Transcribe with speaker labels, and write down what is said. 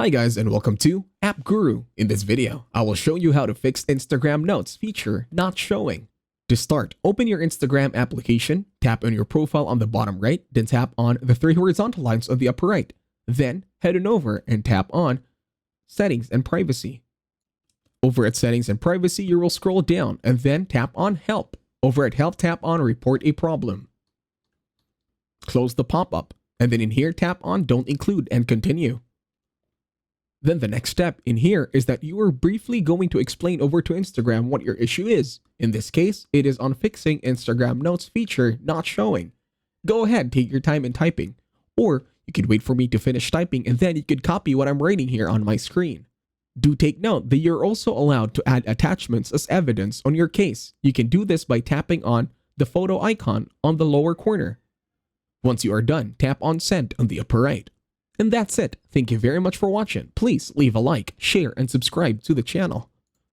Speaker 1: Hi guys and welcome to App Guru. In this video, I will show you how to fix Instagram Notes feature not showing. To start, open your Instagram application, tap on your profile on the bottom right, then tap on the three horizontal lines on the upper right. Then head on over and tap on Settings and Privacy. Over at Settings and Privacy, you will scroll down and then tap on Help. Over at Help, tap on Report a Problem. Close the pop-up, and then in here tap on Don't Include and continue. Then the next step in here is that you are briefly going to explain over to Instagram what your issue is. In this case, it is on fixing Instagram Notes feature not showing. Go ahead, take your time in typing, or you could wait for me to finish typing and then you could copy what I'm writing here on my screen. Do take note that you're also allowed to add attachments as evidence on your case. You can do this by tapping on the photo icon on the lower corner. Once you are done, tap on Send on the upper right. And that's it. Thank you very much for watching. Please leave a like, share, and subscribe to the channel.